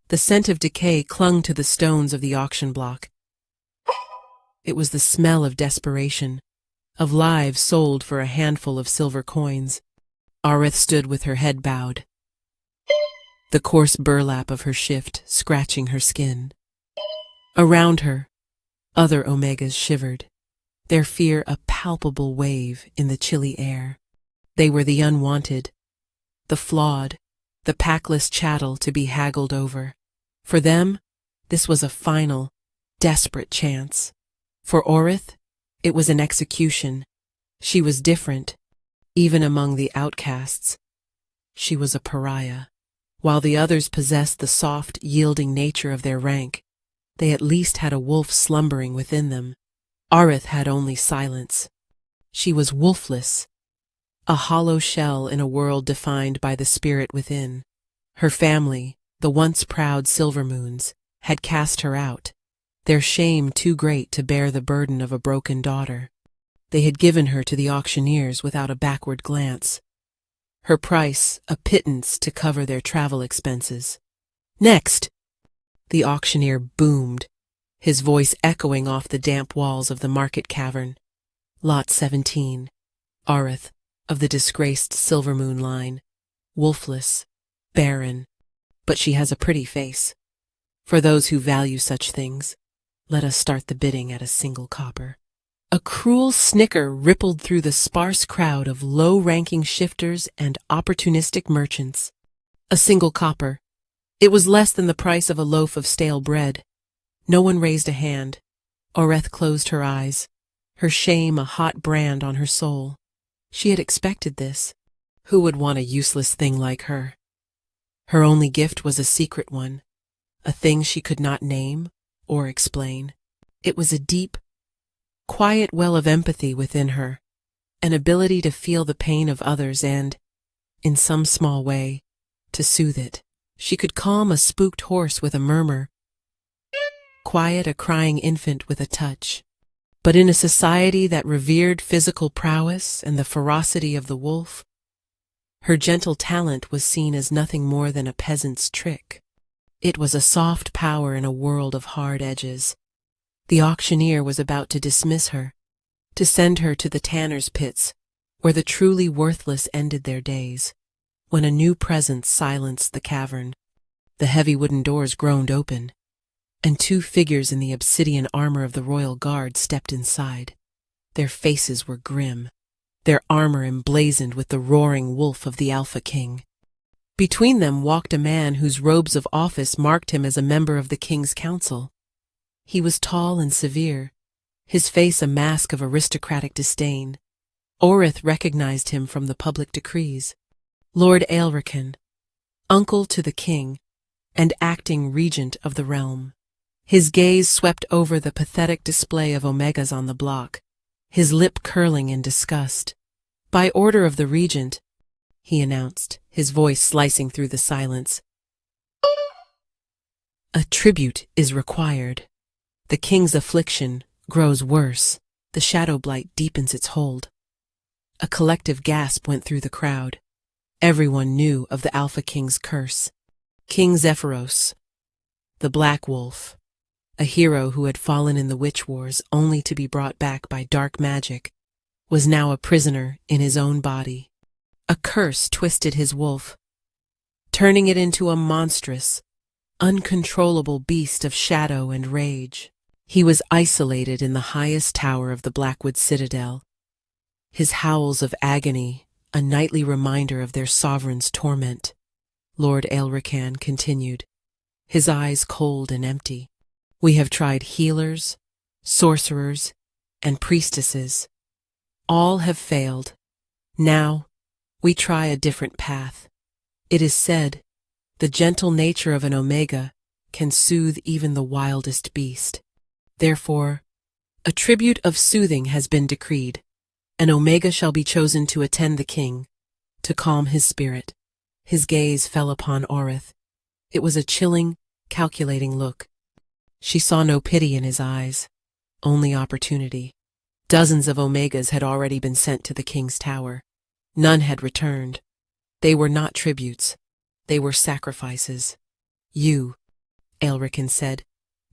The scent of decay clung to the stones of the auction block. It was the smell of desperation, of lives sold for a handful of silver coins. Arith stood with her head bowed, the coarse burlap of her shift scratching her skin. Around her, other Omegas shivered, their fear a palpable wave in the chilly air. They were the unwanted, the flawed, the packless chattel to be haggled over. For them, this was a final, desperate chance. For Orith, it was an execution. She was different, even among the outcasts. She was a pariah. While the others possessed the soft, yielding nature of their rank, they at least had a wolf slumbering within them. Arith had only silence. She was wolfless, a hollow shell in a world defined by the spirit within. Her family, the once proud Silvermoons, had cast her out, their shame too great to bear the burden of a broken daughter. They had given her to the auctioneers without a backward glance. Her price a pittance to cover their travel expenses. Next! The auctioneer boomed, his voice echoing off the damp walls of the market cavern. Lot 17. Arith, of the disgraced Silvermoon line. Wolfless, barren, but she has a pretty face. For those who value such things, let us start the bidding at a single copper. A cruel snicker rippled through the sparse crowd of low-ranking shifters and opportunistic merchants. A single copper. It was less than the price of a loaf of stale bread. No one raised a hand. Oreth closed her eyes, her shame a hot brand on her soul. She had expected this. Who would want a useless thing like her? Her only gift was a secret one, a thing she could not name or explain. It was a deep, quiet well of empathy within her, an ability to feel the pain of others and, in some small way, to soothe it. She could calm a spooked horse with a murmur, quiet a crying infant with a touch. But in a society that revered physical prowess and the ferocity of the wolf, her gentle talent was seen as nothing more than a peasant's trick. It was a soft power in a world of hard edges. The auctioneer was about to dismiss her, to send her to the tanner's pits, where the truly worthless ended their days, when a new presence silenced the cavern. The heavy wooden doors groaned open, and two figures in the obsidian armor of the royal guard stepped inside. Their faces were grim, their armor emblazoned with the roaring wolf of the Alpha King. Between them walked a man whose robes of office marked him as a member of the king's council. He was tall and severe, his face a mask of aristocratic disdain. Orith recognized him from the public decrees. Lord Aelrican, uncle to the king, and acting regent of the realm. His gaze swept over the pathetic display of Omegas on the block, his lip curling in disgust. By order of the regent, he announced, his voice slicing through the silence. A tribute is required. The king's affliction grows worse. The shadow blight deepens its hold. A collective gasp went through the crowd. Everyone knew of the Alpha King's curse. King Zephyros, the Black Wolf, a hero who had fallen in the Witch Wars only to be brought back by dark magic, was now a prisoner in his own body. A curse twisted his wolf, turning it into a monstrous, uncontrollable beast of shadow and rage. He was isolated in the highest tower of the Blackwood Citadel, his howls of agony a nightly reminder of their sovereign's torment. Lord Aelrican continued, his eyes cold and empty. We have tried healers, sorcerers, and priestesses. All have failed. Now, we try a different path. It is said, the gentle nature of an Omega can soothe even the wildest beast. Therefore, a tribute of soothing has been decreed. An Omega shall be chosen to attend the king, to calm his spirit. His gaze fell upon Orith. It was a chilling, calculating look. She saw no pity in his eyes, only opportunity. Dozens of Omegas had already been sent to the king's tower. None had returned. They were not tributes. They were sacrifices. You, Aelrican said,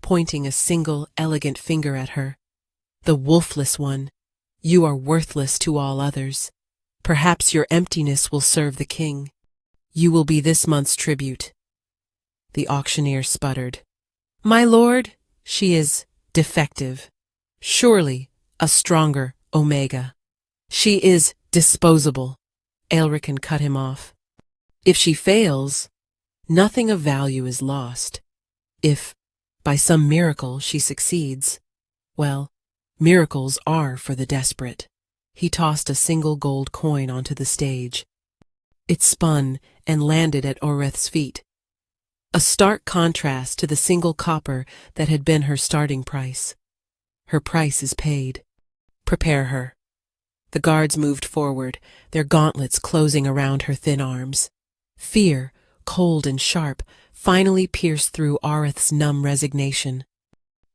pointing a single elegant finger at her. The wolfless one. You are worthless to all others. Perhaps your emptiness will serve the king. You will be this month's tribute. The auctioneer sputtered. My lord, she is defective. Surely a stronger Omega. She is disposable. Aelrican cut him off. If she fails, nothing of value is lost. If, by some miracle, she succeeds, well, miracles are for the desperate. He tossed a single gold coin onto the stage. It spun and landed at Oreth's feet. A stark contrast to the single copper that had been her starting price. Her price is paid. Prepare her. The guards moved forward, their gauntlets closing around her thin arms. Fear, cold and sharp, finally pierced through Oreth's numb resignation.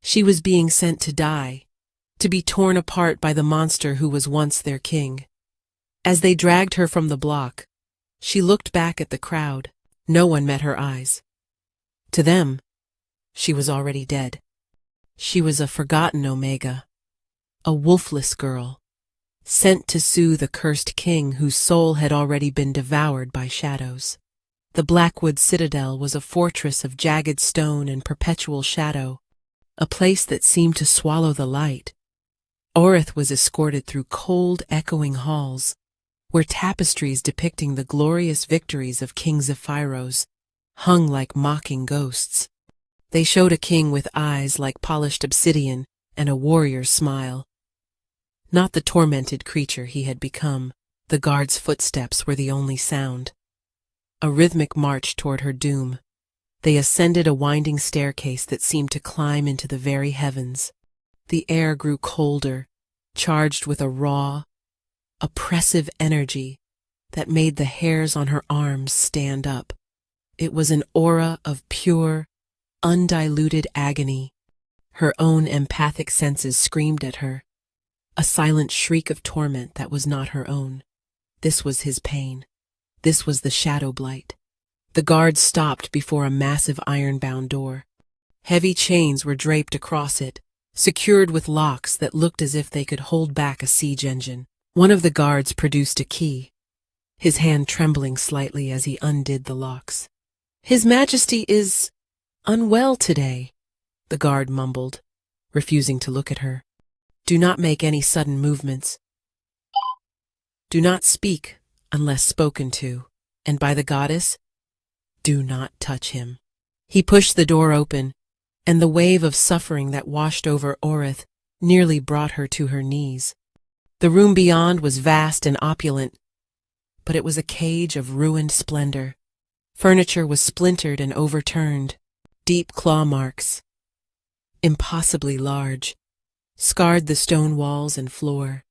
She was being sent to die, to be torn apart by the monster who was once their king. As they dragged her from the block, she looked back at the crowd. No one met her eyes. To them, she was already dead. She was a forgotten Omega, a wolfless girl, sent to soothe a cursed king whose soul had already been devoured by shadows. The Blackwood Citadel was a fortress of jagged stone and perpetual shadow, a place that seemed to swallow the light. Oreth was escorted through cold, echoing halls, where tapestries depicting the glorious victories of King Zephyros hung like mocking ghosts. They showed a king with eyes like polished obsidian and a warrior's smile. Not the tormented creature he had become. The guard's footsteps were the only sound. A rhythmic march toward her doom. They ascended a winding staircase that seemed to climb into the very heavens. The air grew colder, charged with a raw, oppressive energy that made the hairs on her arms stand up. It was an aura of pure, undiluted agony. Her own empathic senses screamed at her, a silent shriek of torment that was not her own. This was his pain. This was the shadow blight. The guards stopped before a massive iron-bound door. Heavy chains were draped across it, secured with locks that looked as if they could hold back a siege engine. One of the guards produced a key, his hand trembling slightly as he undid the locks. His Majesty is unwell today, the guard mumbled, refusing to look at her. Do not make any sudden movements. Do not speak unless spoken to, and by the goddess, do not touch him. He pushed the door open, and the wave of suffering that washed over Oreth nearly brought her to her knees. The room beyond was vast and opulent, but it was a cage of ruined splendor. Furniture was splintered and overturned. Deep claw marks, impossibly large, scarred the stone walls and floor.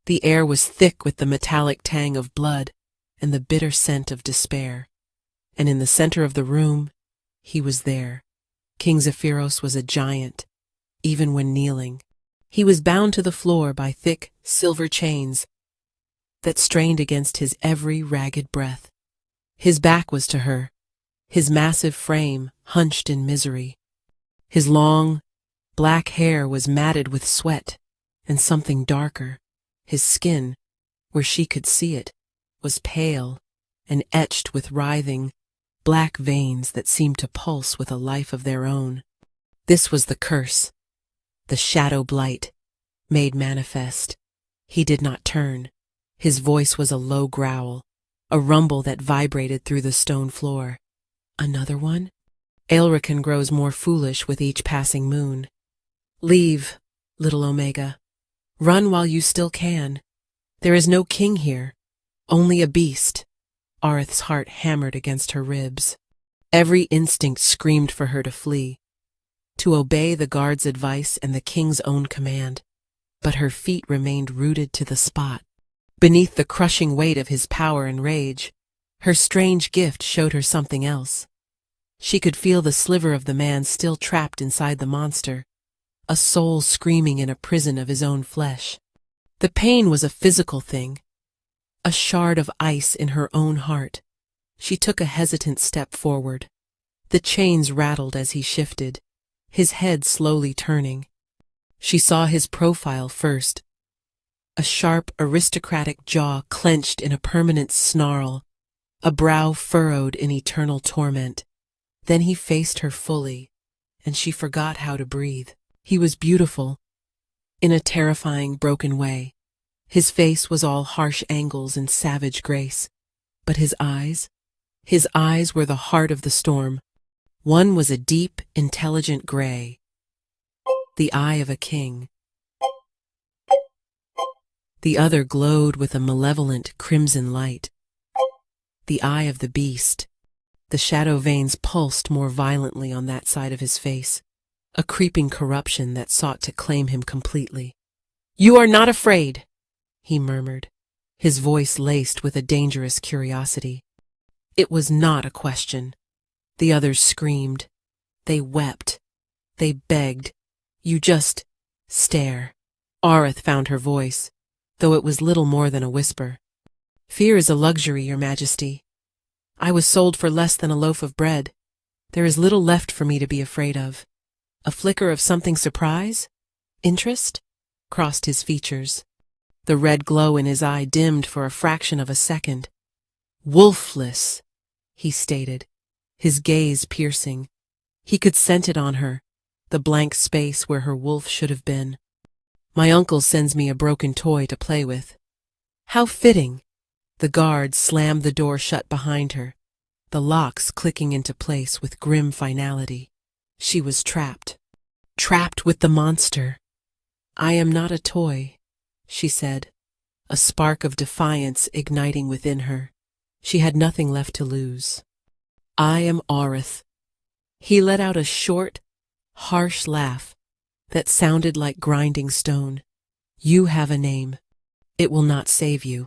The air was thick with the metallic tang of blood and the bitter scent of despair. And in the center of the room, he was there. King Zephyros was a giant, even when kneeling. He was bound to the floor by thick, silver chains that strained against his every ragged breath. His back was to her, his massive frame hunched in misery. His long, black hair was matted with sweat and something darker. His skin, where she could see it, was pale and etched with writhing, black veins that seemed to pulse with a life of their own. This was the curse, the shadow blight, made manifest. He did not turn. His voice was a low growl, a rumble that vibrated through the stone floor. Another one? Aelrican grows more foolish with each passing moon. Leave, little Omega. Run while you still can. There is no king here, only a beast. Oreth's heart hammered against her ribs. Every instinct screamed for her to flee, to obey the guard's advice and the king's own command. But her feet remained rooted to the spot. Beneath the crushing weight of his power and rage, her strange gift showed her something else. She could feel the sliver of the man still trapped inside the monster, a soul screaming in a prison of his own flesh. The pain was a physical thing, a shard of ice in her own heart. She took a hesitant step forward. The chains rattled as he shifted, his head slowly turning. She saw his profile first, a sharp, aristocratic jaw clenched in a permanent snarl, a brow furrowed in eternal torment. Then he faced her fully, and she forgot how to breathe. He was beautiful, in a terrifying, broken way. His face was all harsh angles and savage grace, but his eyes were the heart of the storm. One was a deep, intelligent gray, the eye of a king. The other glowed with a malevolent crimson light, the eye of the beast. The shadow veins pulsed more violently on that side of his face, a creeping corruption that sought to claim him completely. "You are not afraid," he murmured, his voice laced with a dangerous curiosity. It was not a question. The others screamed. They wept. They begged. "You just stare." Aerith found her voice, though it was little more than a whisper. "Fear is a luxury, Your Majesty. I was sold for less than a loaf of bread. There is little left for me to be afraid of." A flicker of something surprise? Interest? Crossed his features. The red glow in his eye dimmed for a fraction of a second. "Wolfless," he stated, his gaze piercing. He could scent it on her, the blank space where her wolf should have been. "My uncle sends me a broken toy to play with." How fitting! The guard slammed the door shut behind her, the locks clicking into place with grim finality. She was trapped. Trapped with the monster. "I am not a toy," she said, a spark of defiance igniting within her. She had nothing left to lose. "I am Aerith." He let out a short, harsh laugh that sounded like grinding stone. "You have a name. It will not save you."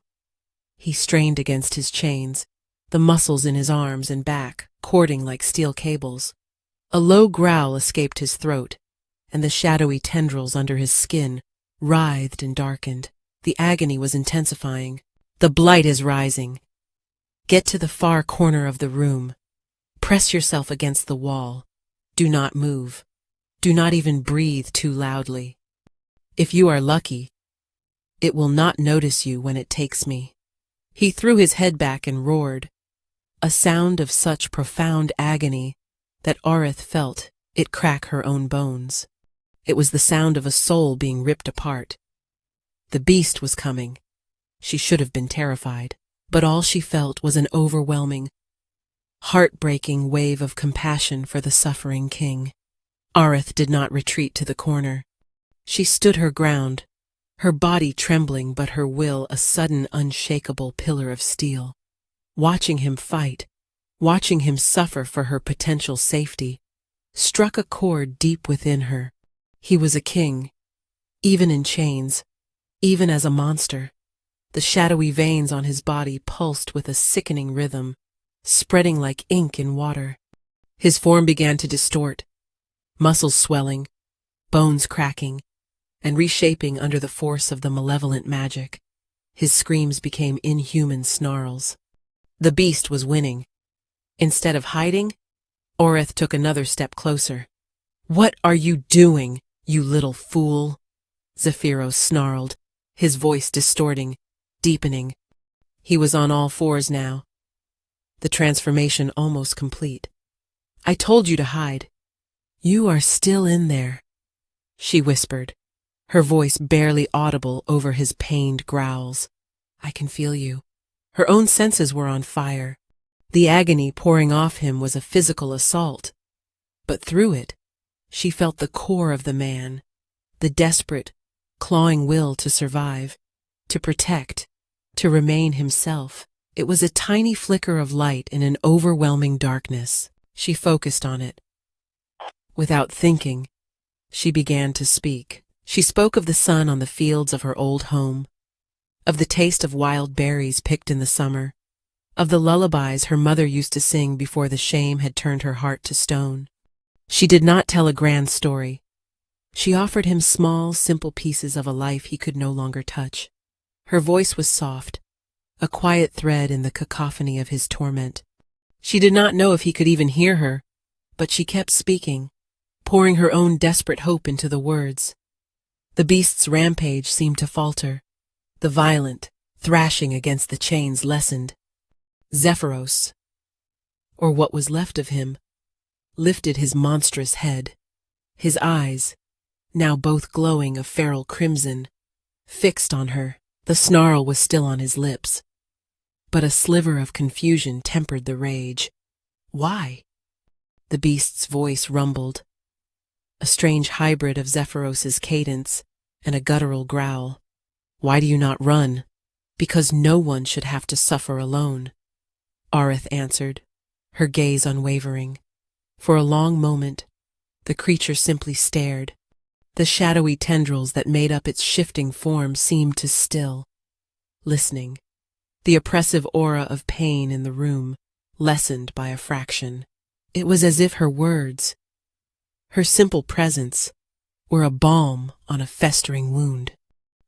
He strained against his chains, the muscles in his arms and back cording like steel cables. A low growl escaped his throat, and the shadowy tendrils under his skin writhed and darkened. The agony was intensifying. "The blight is rising. Get to the far corner of the room. Press yourself against the wall. Do not move. Do not even breathe too loudly. If you are lucky, it will not notice you when it takes me." He threw his head back and roared, a sound of such profound agony that Aerith felt it crack her own bones. It was the sound of a soul being ripped apart. The beast was coming. She should have been terrified, but all she felt was an overwhelming, heartbreaking wave of compassion for the suffering king. Aerith did not retreat to the corner. She stood her ground, her body trembling but her will a sudden unshakable pillar of steel. Watching him fight, watching him suffer for her potential safety, struck a chord deep within her. He was a king, even in chains, even as a monster. The shadowy veins on his body pulsed with a sickening rhythm, spreading like ink in water. His form began to distort, muscles swelling, bones cracking, and reshaping under the force of the malevolent magic. His screams became inhuman snarls. The beast was winning. Instead of hiding, Aerith took another step closer. "What are you doing, you little fool?" Zephyros snarled, his voice distorting, deepening. He was on all fours now, the transformation almost complete. "I told you to hide." "You are still in there," she whispered, her voice barely audible over his pained growls. "I can feel you." Her own senses were on fire. The agony pouring off him was a physical assault, but through it, she felt the core of the man, the desperate, clawing will to survive, to protect, to remain himself. It was a tiny flicker of light in an overwhelming darkness. She focused on it. Without thinking, she began to speak. She spoke of the sun on the fields of her old home, of the taste of wild berries picked in the summer, of the lullabies her mother used to sing before the shame had turned her heart to stone. She did not tell a grand story. She offered him small, simple pieces of a life he could no longer touch. Her voice was soft, a quiet thread in the cacophony of his torment. She did not know if he could even hear her, but she kept speaking, pouring her own desperate hope into the words. The beast's rampage seemed to falter. The violent thrashing against the chains lessened. Zephyros, or what was left of him, lifted his monstrous head. His eyes, now both glowing a feral crimson, fixed on her. The snarl was still on his lips, but a sliver of confusion tempered the rage. Why? The beast's voice rumbled, a strange hybrid of Zephyros's cadence and a guttural growl. Why do you not run? Because no one should have to suffer alone, Aerith answered, her gaze unwavering. For a long moment, the creature simply stared. The shadowy tendrils that made up its shifting form seemed to still, listening. The oppressive aura of pain in the room lessened by a fraction. It was as if her words, her simple presence, were a balm on a festering wound.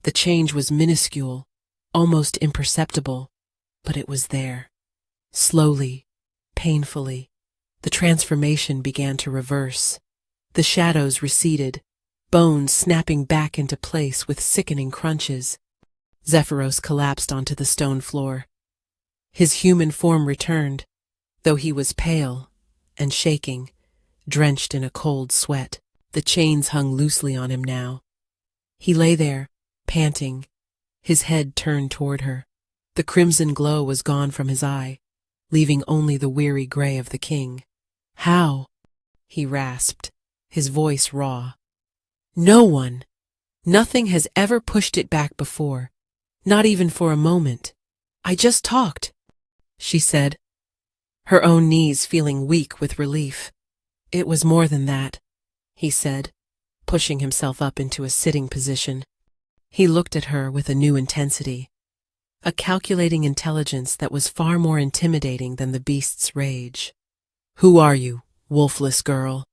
The change was minuscule, almost imperceptible, but it was there. Slowly, painfully, the transformation began to reverse. The shadows receded, bones snapping back into place with sickening crunches. Zephyros collapsed onto the stone floor. His human form returned, though he was pale and shaking, drenched in a cold sweat. The chains hung loosely on him now. He lay there, panting, his head turned toward her. The crimson glow was gone from his eye, leaving only the weary gray of the king. How? He rasped, his voice raw. No one! Nothing has ever pushed it back before, not even for a moment. I just talked, she said, her own knees feeling weak with relief. It was more than that, he said, pushing himself up into a sitting position. He looked at her with a new intensity, a calculating intelligence that was far more intimidating than the beast's rage. Who are you, wolfless girl?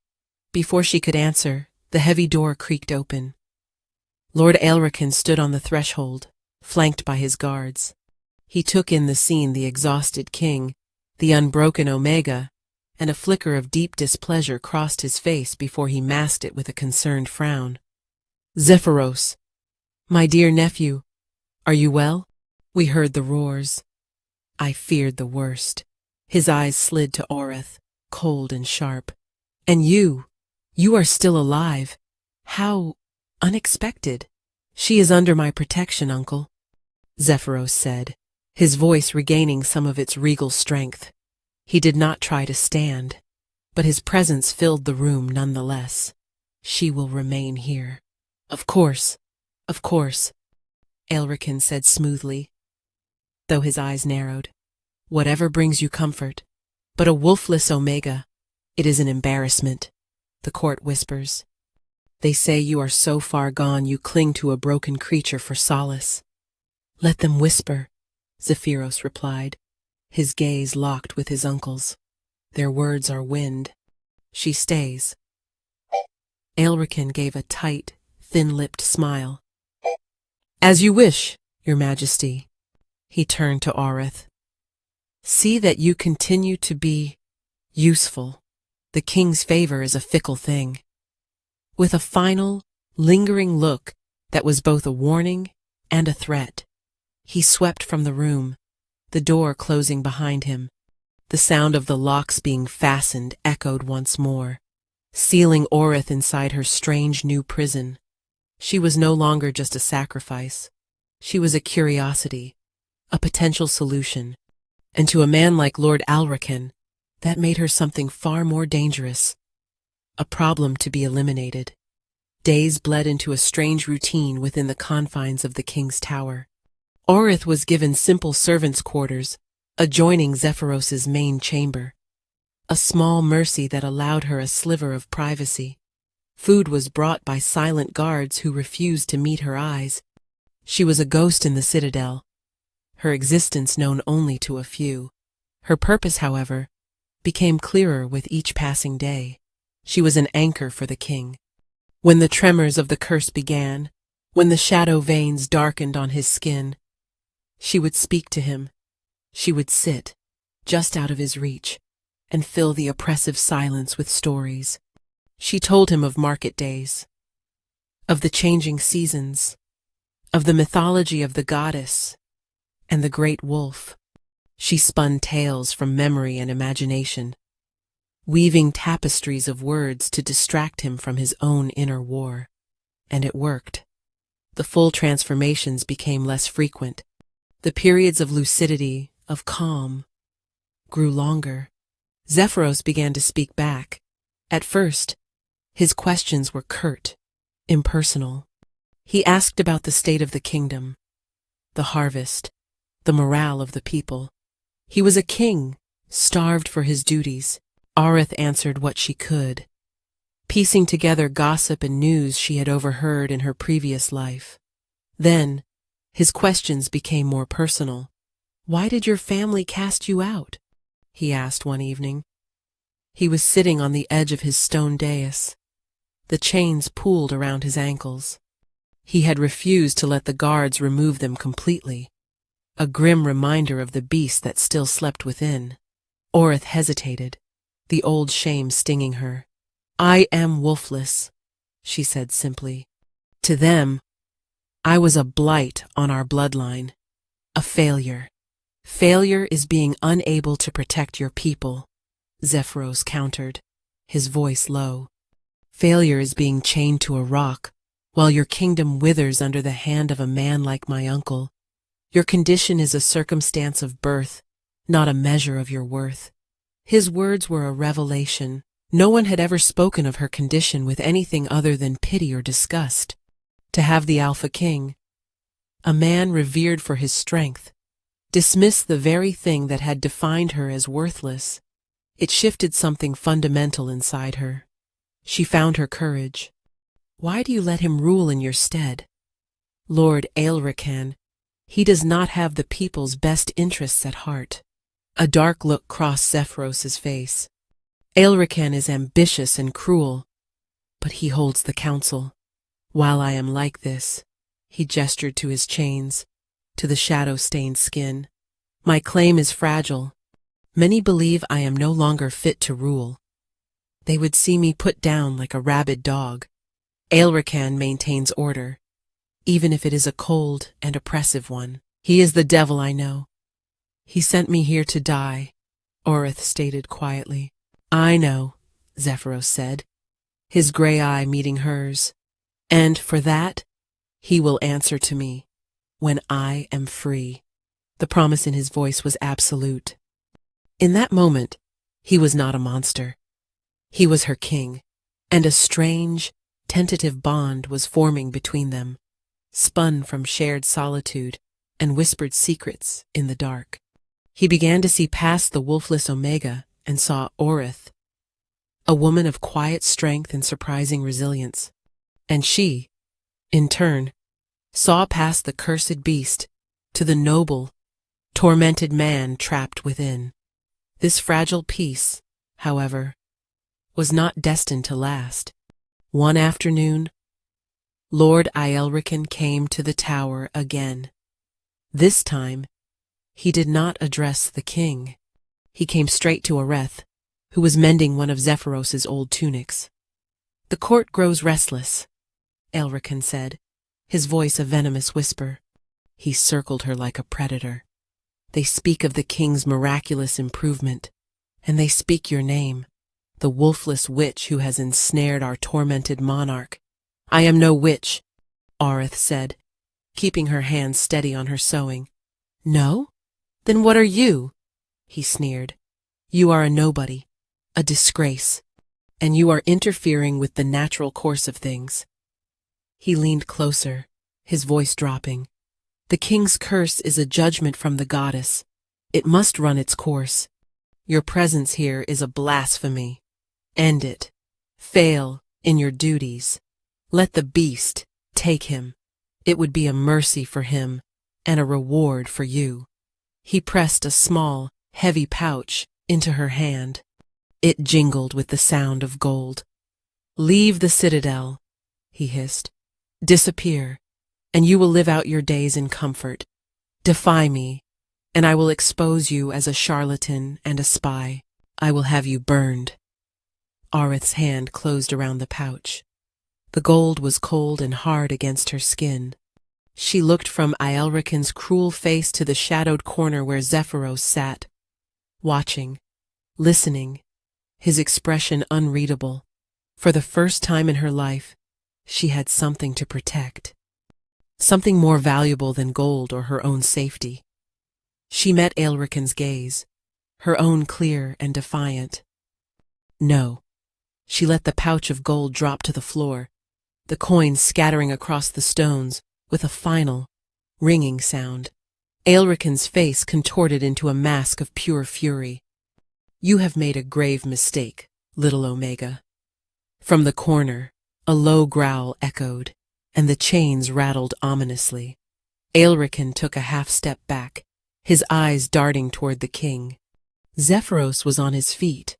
Before she could answer, the heavy door creaked open. Lord Elrican stood on the threshold, flanked by his guards. He took in the scene, the exhausted king, the unbroken Omega, and a flicker of deep displeasure crossed his face before he masked it with a concerned frown. Zephyros, my dear nephew, are you well? We heard the roars. I feared the worst. His eyes slid to Aerith, cold and sharp. And you are still alive. How unexpected. She is under my protection, uncle, Zephyros said, his voice regaining some of its regal strength. He did not try to stand, but his presence filled the room nonetheless. She will remain here. Of course, Elrican said smoothly, though his eyes narrowed. Whatever brings you comfort. But a wolfless Omega, it is an embarrassment, the court whispers. They say you are so far gone you cling to a broken creature for solace. Let them whisper, Zephyros replied, his gaze locked with his uncle's. Their words are wind. She stays. Elrican gave a tight, thin-lipped smile. As you wish, your majesty. He turned to Aerith. See that you continue to be useful. The king's favor is a fickle thing. With a final, lingering look that was both a warning and a threat, he swept from the room, the door closing behind him. The sound of the locks being fastened echoed once more, sealing Aerith inside her strange new prison. She was no longer just a sacrifice. She was a curiosity, a potential solution. And to a man like Lord Elrican, that made her something far more dangerous. A problem to be eliminated. Days bled into a strange routine within the confines of the king's tower. Aerith was given simple servants' quarters, adjoining Zephyros's main chamber. A small mercy that allowed her a sliver of privacy. Food was brought by silent guards who refused to meet her eyes. She was a ghost in the citadel, her existence known only to a few. Her purpose, however, became clearer with each passing day. She was an anchor for the king. When the tremors of the curse began, when the shadow veins darkened on his skin, she would speak to him. She would sit, just out of his reach, and fill the oppressive silence with stories. She told him of market days, of the changing seasons, of the mythology of the goddess and the great wolf. She spun tales from memory and imagination, weaving tapestries of words to distract him from his own inner war. And it worked. The full transformations became less frequent. The periods of lucidity, of calm, grew longer. Zephyros began to speak back. At first, his questions were curt, impersonal. He asked about the state of the kingdom, the harvest, the morale of the people. He was a king, starved for his duties. Areth answered what she could, piecing together gossip and news she had overheard in her previous life. Then, his questions became more personal. "Why did your family cast you out?" he asked one evening. He was sitting on the edge of his stone dais. The chains pooled around his ankles. He had refused to let the guards remove them completely, a grim reminder of the beast that still slept within. Orith hesitated, the old shame stinging her. "I am wolfless," she said simply. "To them, I was a blight on our bloodline, a failure. Failure is being unable to protect your people," Zephyros countered, his voice low. "Failure is being chained to a rock, while your kingdom withers under the hand of a man like my uncle. Your condition is a circumstance of birth, not a measure of your worth." His words were a revelation. No one had ever spoken of her condition with anything other than pity or disgust. To have the Alpha King, a man revered for his strength, dismiss the very thing that had defined her as worthless, it shifted something fundamental inside her. She found her courage. "Why do you let him rule in your stead?" "Lord Aelrican, he does not have the people's best interests at heart." A dark look crossed Zephyros's face. "Aelrican is ambitious and cruel, but he holds the council. While I am like this," he gestured to his chains, to the shadow-stained skin, "my claim is fragile. Many believe I am no longer fit to rule. They would see me put down like a rabid dog. Aelrican maintains order, even if it is a cold and oppressive one. He is the devil, I know. He sent me here to die," Orith stated quietly. "I know," Zephyros said, his gray eye meeting hers. "And for that, he will answer to me, when I am free." The promise in his voice was absolute. In that moment, he was not a monster. He was her king, and a strange, tentative bond was forming between them, spun from shared solitude and whispered secrets in the dark. He began to see past the wolfless Omega and saw Orith, a woman of quiet strength and surprising resilience. And she, in turn, saw past the cursed beast to the noble, tormented man trapped within. This fragile peace, however, was not destined to last. One afternoon, Lord Aelrican came to the tower again. This time, he did not address the king. He came straight to Areth, who was mending one of Zephyros's old tunics. "The court grows restless," Aelrican said, his voice a venomous whisper. He circled her like a predator. "They speak of the king's miraculous improvement, and they speak your name, the wolfless witch who has ensnared our tormented monarch." "I am no witch," Areth said, keeping her hands steady on her sewing. "No? Then what are you?" he sneered. "You are a nobody, a disgrace, and you are interfering with the natural course of things." He leaned closer, his voice dropping. "The king's curse is a judgment from the goddess. It must run its course. Your presence here is a blasphemy. End it. Fail in your duties. Let the beast take him. It would be a mercy for him and a reward for you." He pressed a small, heavy pouch into her hand. It jingled with the sound of gold. "Leave the citadel," he hissed. "Disappear, and you will live out your days in comfort. Defy me, and I will expose you as a charlatan and a spy." I will have you burned. Arith's hand closed around the pouch. The gold was cold and hard against her skin. She looked from Aelrican's cruel face to the shadowed corner where Zephyros sat, watching, listening, his expression unreadable. For the first time in her life, she had something to protect. Something more valuable than gold or her own safety. She met Aelrican's gaze, her own clear and defiant. No. She let the pouch of gold drop to the floor, the coins scattering across the stones with a final, ringing sound. Aelrican's face contorted into a mask of pure fury. You have made a grave mistake, little Omega. From the corner, a low growl echoed, and the chains rattled ominously. Aelrican took a half-step back, his eyes darting toward the king. Zephyros was on his feet,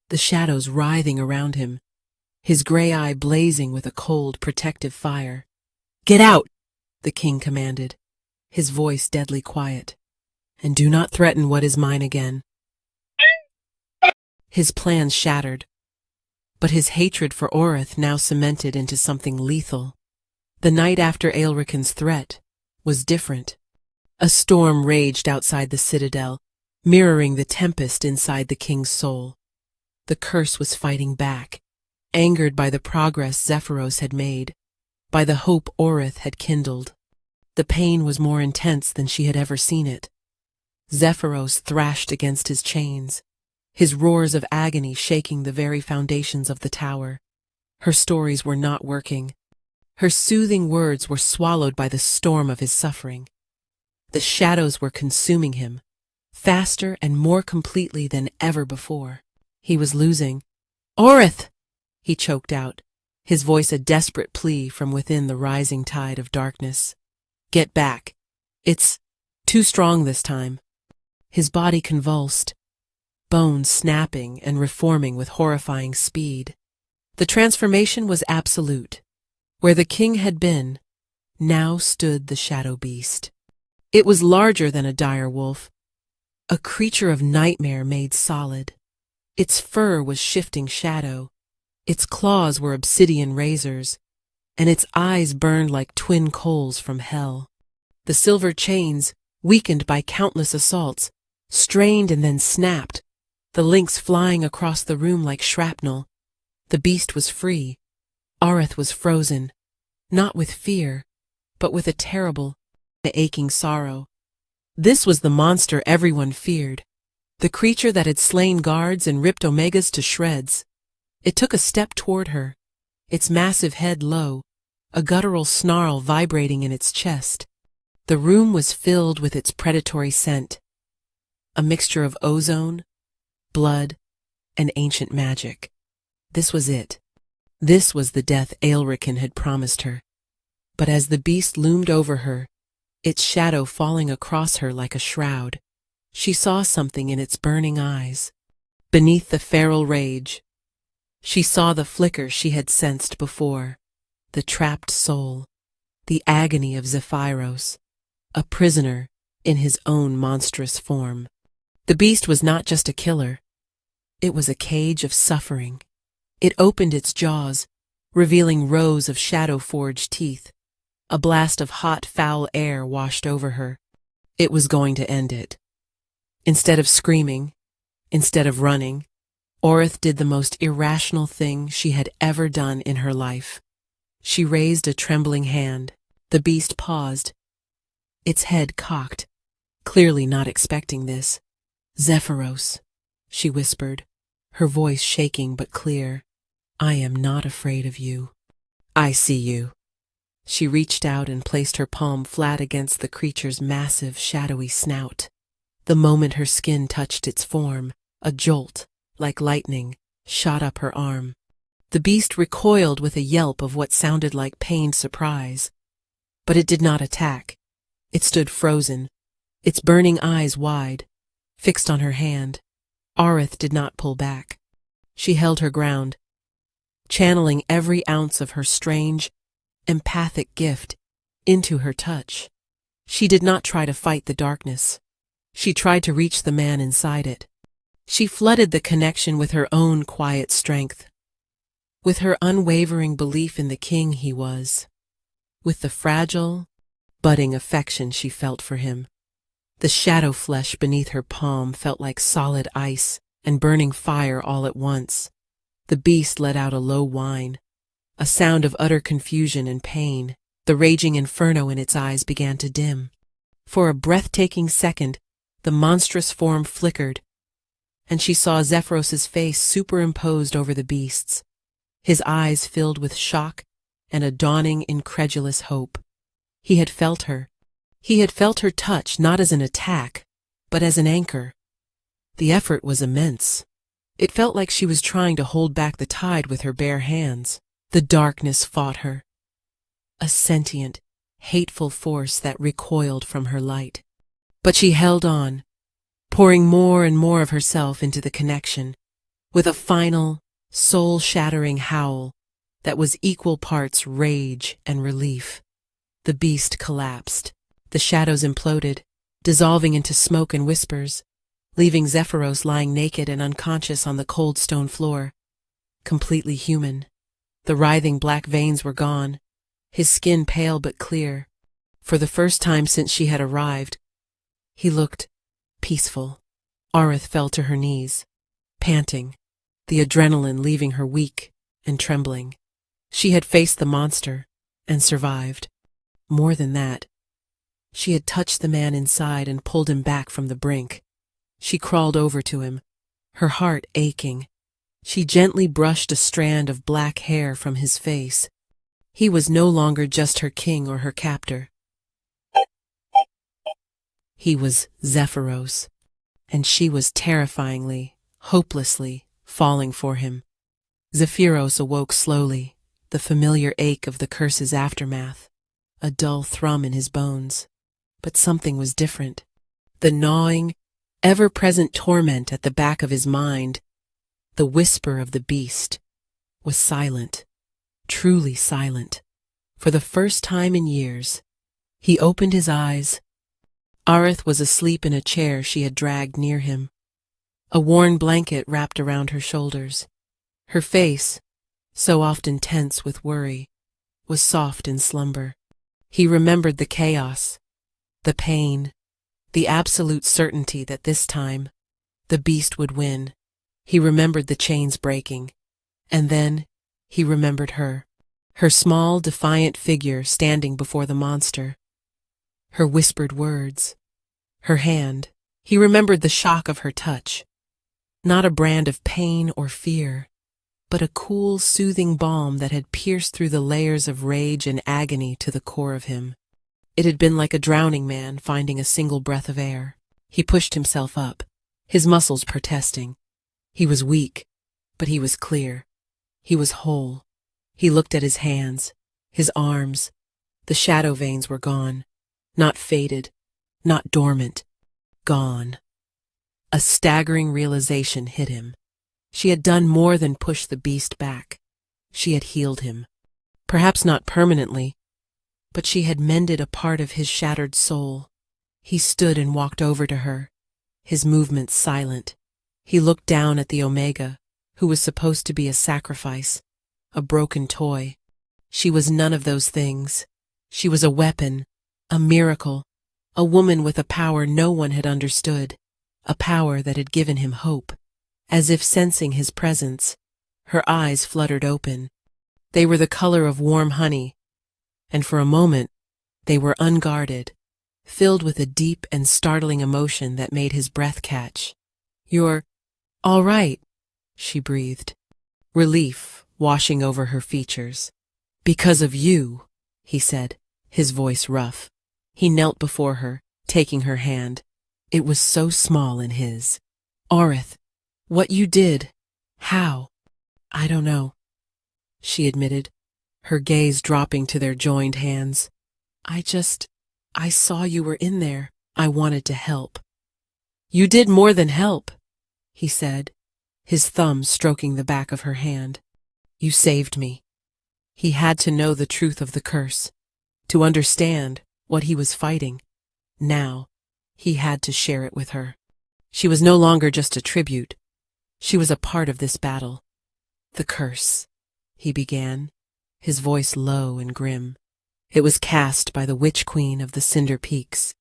the shadows writhing around him, his gray eye blazing with a cold, protective fire. "Get out!" the king commanded, his voice deadly quiet. "And do not threaten what is mine again." His plans shattered, but his hatred for Orith now cemented into something lethal. The night after Aelrican's threat was different. A storm raged outside the citadel, mirroring the tempest inside the king's soul. The curse was fighting back, angered by the progress Zephyros had made, by the hope Orith had kindled. The pain was more intense than she had ever seen it. Zephyros thrashed against his chains, his roars of agony shaking the very foundations of the tower. Her stories were not working. Her soothing words were swallowed by the storm of his suffering. The shadows were consuming him, faster and more completely than ever before. He was losing. "Orith!" he choked out, his voice a desperate plea from within the rising tide of darkness. "Get back. It's too strong this time." His body convulsed, bones snapping and reforming with horrifying speed. The transformation was absolute. Where the king had been, now stood the shadow beast. It was larger than a dire wolf, a creature of nightmare made solid. Its fur was shifting shadow, its claws were obsidian razors, and its eyes burned like twin coals from hell. The silver chains, weakened by countless assaults, strained and then snapped, the links flying across the room like shrapnel. The beast was free. Arith was frozen, not with fear, but with a terrible, aching sorrow. This was the monster everyone feared, the creature that had slain guards and ripped Omegas to shreds. It took a step toward her, its massive head low, a guttural snarl vibrating in its chest. The room was filled with its predatory scent, a mixture of ozone, blood, and ancient magic. This was it. This was the death Aelrican had promised her. But as the beast loomed over her, its shadow falling across her like a shroud, she saw something in its burning eyes. Beneath the feral rage, she saw the flicker she had sensed before, the trapped soul, the agony of Zephyros, a prisoner in his own monstrous form. The beast was not just a killer. It was a cage of suffering. It opened its jaws, revealing rows of shadow-forged teeth. A blast of hot, foul air washed over her. It was going to end it. Instead of screaming, instead of running, Orith did the most irrational thing she had ever done in her life. She raised a trembling hand. The beast paused, its head cocked, clearly not expecting this. "Zephyros," she whispered, her voice shaking but clear. "I am not afraid of you. I see you." She reached out and placed her palm flat against the creature's massive, shadowy snout. The moment her skin touched its form, a jolt, like lightning, shot up her arm. The beast recoiled with a yelp of what sounded like pained surprise. But it did not attack. It stood frozen, its burning eyes wide, fixed on her hand. Arith did not pull back. She held her ground, channeling every ounce of her strange, empathic gift into her touch. She did not try to fight the darkness. She tried to reach the man inside it. She flooded the connection with her own quiet strength, with her unwavering belief in the king he was, with the fragile, budding affection she felt for him. The shadow flesh beneath her palm felt like solid ice and burning fire all at once. The beast let out a low whine, a sound of utter confusion and pain. The raging inferno in its eyes began to dim. For a breathtaking second, the monstrous form flickered, and she saw Zephyros's face superimposed over the beast's, his eyes filled with shock and a dawning incredulous hope. He had felt her. He had felt her touch not as an attack, but as an anchor. The effort was immense. It felt like she was trying to hold back the tide with her bare hands. The darkness fought her, a sentient, hateful force that recoiled from her light. But she held on, pouring more and more of herself into the connection, with a final, soul-shattering howl that was equal parts rage and relief. The beast collapsed. The shadows imploded, dissolving into smoke and whispers, leaving Zephyros lying naked and unconscious on the cold stone floor, completely human. The writhing black veins were gone, his skin pale but clear. For the first time since she had arrived, he looked peaceful. Areth fell to her knees, panting, the adrenaline leaving her weak and trembling. She had faced the monster and survived. More than that, she had touched the man inside and pulled him back from the brink. She crawled over to him, her heart aching. She gently brushed a strand of black hair from his face. He was no longer just her king or her captor. He was Zephyros, and she was terrifyingly, hopelessly falling for him. Zephyros awoke slowly, the familiar ache of the curse's aftermath, a dull thrum in his bones. But something was different. The gnawing, ever-present torment at the back of his mind, the whisper of the beast, was silent, truly silent. For the first time in years, he opened his eyes. Areth was asleep in a chair she had dragged near him, a worn blanket wrapped around her shoulders. Her face, so often tense with worry, was soft in slumber. He remembered the chaos, the pain, the absolute certainty that this time, the beast would win. He remembered the chains breaking, and then he remembered her, her small, defiant figure standing before the monster, her whispered words, her hand. He remembered the shock of her touch, not a brand of pain or fear, but a cool, soothing balm that had pierced through the layers of rage and agony to the core of him. It had been like a drowning man finding a single breath of air. He pushed himself up, his muscles protesting. He was weak, but he was clear. He was whole. He looked at his hands, his arms. The shadow veins were gone, not faded, not dormant, gone. A staggering realization hit him. She had done more than push the beast back. She had healed him. Perhaps not permanently, but she had mended a part of his shattered soul. He stood and walked over to her, his movements silent. He looked down at the Omega, who was supposed to be a sacrifice, a broken toy. She was none of those things. She was a weapon, a miracle, a woman with a power no one had understood, a power that had given him hope. As if sensing his presence, her eyes fluttered open. They were the color of warm honey, and for a moment they were unguarded, filled with a deep and startling emotion that made his breath catch. "You're all right," she breathed, relief washing over her features. "Because of you," he said, his voice rough. He knelt before her, taking her hand. It was so small in his. "Areth, what you did, how?" "I don't know," she admitted, her gaze dropping to their joined hands. I saw you were in there. I wanted to help." "You did more than help," he said, his thumb stroking the back of her hand. "You saved me." He had to know the truth of the curse, to understand what he was fighting. Now, he had to share it with her. She was no longer just a tribute. She was a part of this battle. "The curse," he began, his voice low and grim. "It was cast by the Witch Queen of the Cinder Peaks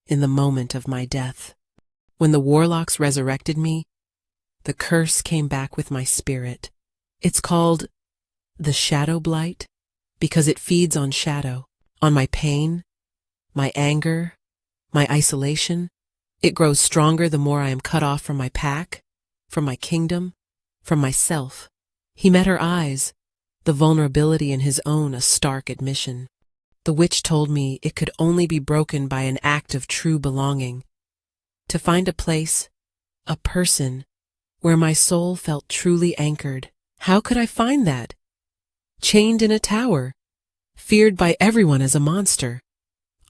in the moment of my death. When the warlocks resurrected me, the curse came back with my spirit. It's called the Shadow Blight because it feeds on shadow, on my pain, my anger, my isolation. It grows stronger the more I am cut off from my pack, from my kingdom, from myself." He met her eyes, the vulnerability in his own a stark admission. "The witch told me it could only be broken by an act of true belonging. To find a place, a person, where my soul felt truly anchored. How could I find that? Chained in a tower, feared by everyone as a monster.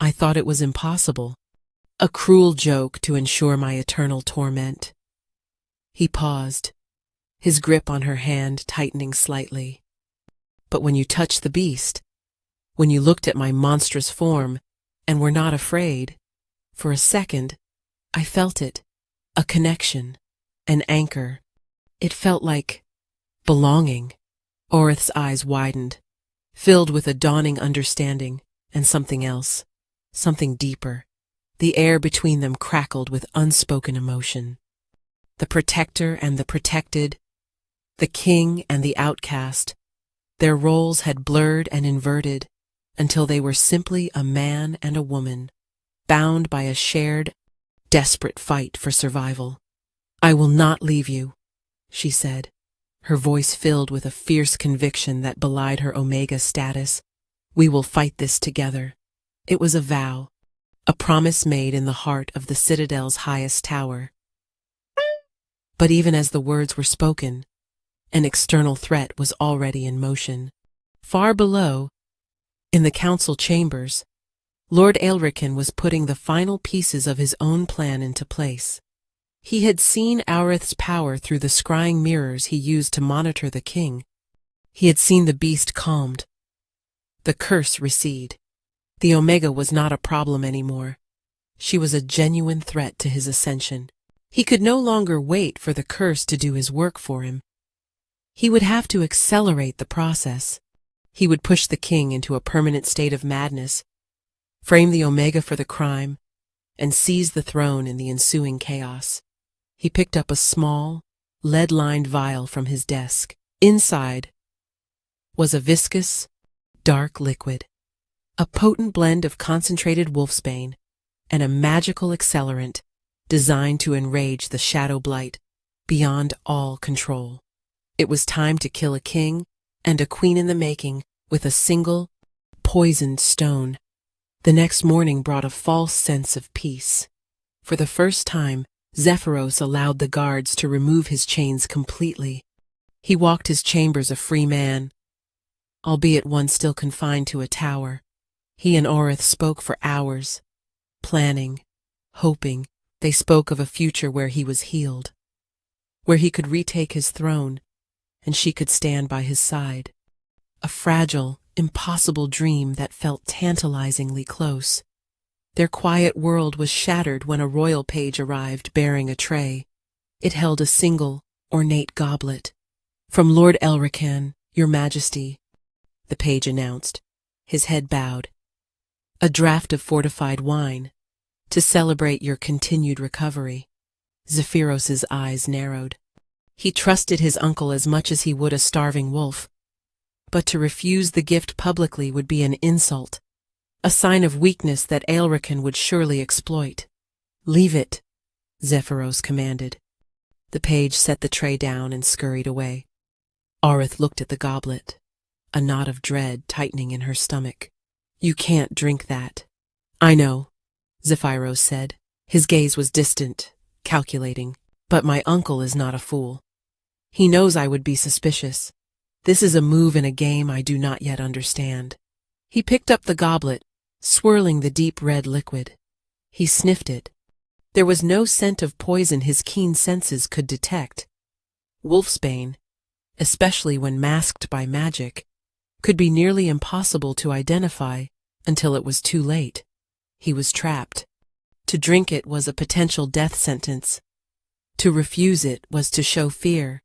I thought it was impossible. A cruel joke to ensure my eternal torment." He paused, his grip on her hand tightening slightly. "But when you touched the beast, when you looked at my monstrous form and were not afraid, for a second, I felt it, a connection, an anchor. It felt like belonging." Orith's eyes widened, filled with a dawning understanding and something else, something deeper. The air between them crackled with unspoken emotion. The protector and the protected, the king and the outcast, their roles had blurred and inverted until they were simply a man and a woman, bound by a shared, desperate fight for survival. "I will not leave you," she said, her voice filled with a fierce conviction that belied her Omega status. "We will fight this together." It was a vow, a promise made in the heart of the Citadel's highest tower. But even as the words were spoken, an external threat was already in motion. Far below, in the council chambers, Lord Aelrican was putting the final pieces of his own plan into place. He had seen Aurith's power through the scrying mirrors he used to monitor the king. He had seen the beast calmed, the curse recede. The Omega was not a problem anymore. She was a genuine threat to his ascension. He could no longer wait for the curse to do his work for him. He would have to accelerate the process. He would push the king into a permanent state of madness, frame the Omega for the crime, and seize the throne in the ensuing chaos. He picked up a small, lead-lined vial from his desk. Inside was a viscous, dark liquid, a potent blend of concentrated wolfsbane and a magical accelerant designed to enrage the Shadow Blight beyond all control. It was time to kill a king and a queen in the making with a single, poisoned stone. The next morning brought a false sense of peace. For the first time, Zephyros allowed the guards to remove his chains completely. He walked his chambers a free man, albeit one still confined to a tower. He and Orith spoke for hours, planning, hoping. They spoke of a future where he was healed, where he could retake his throne, and she could stand by his side. A fragile, impossible dream that felt tantalizingly close. Their quiet world was shattered when a royal page arrived bearing a tray. It held a single, ornate goblet. "From Lord Aelrican, Your Majesty," the page announced, his head bowed. "A draught of fortified wine, to celebrate your continued recovery." Zephyros's eyes narrowed. He trusted his uncle as much as he would a starving wolf, but to refuse the gift publicly would be an insult, a sign of weakness that Aelrican would surely exploit. "Leave it," Zephyros commanded. The page set the tray down and scurried away. Orith looked at the goblet, a knot of dread tightening in her stomach. "You can't drink that." "I know," Zephyros said. His gaze was distant, calculating. "But my uncle is not a fool. He knows I would be suspicious. This is a move in a game I do not yet understand." He picked up the goblet, swirling the deep red liquid. He sniffed it. There was no scent of poison his keen senses could detect. Wolfsbane, especially when masked by magic, could be nearly impossible to identify until it was too late. He was trapped. To drink it was a potential death sentence, To refuse it was to show fear,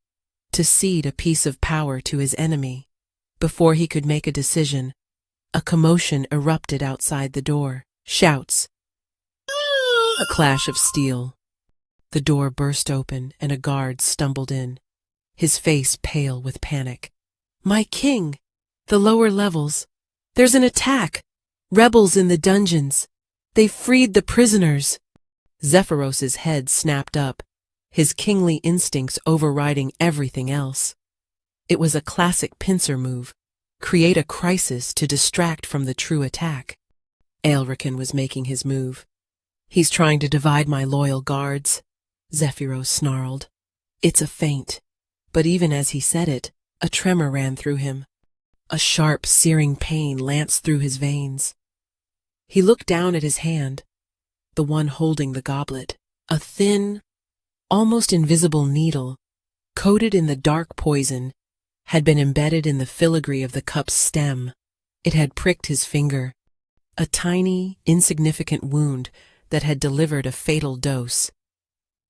to cede a piece of power to his enemy. Before he could make a decision, a commotion erupted outside the door. Shouts. A clash of steel. The door burst open and a guard stumbled in, his face pale with panic. "My king! The lower levels! There's an attack! Rebels in the dungeons! They've freed the prisoners!" Zephyros's head snapped up, his kingly instincts overriding everything else. It was a classic pincer move, create a crisis to distract from the true attack. Aelrican was making his move. "He's trying to divide my loyal guards," Zephyros snarled. "It's a feint." But even as he said it, a tremor ran through him. A sharp, searing pain lanced through his veins. He looked down at his hand, the one holding the goblet. A thin, almost invisible needle, coated in the dark poison, had been embedded in the filigree of the cup's stem. It had pricked his finger, a tiny, insignificant wound that had delivered a fatal dose.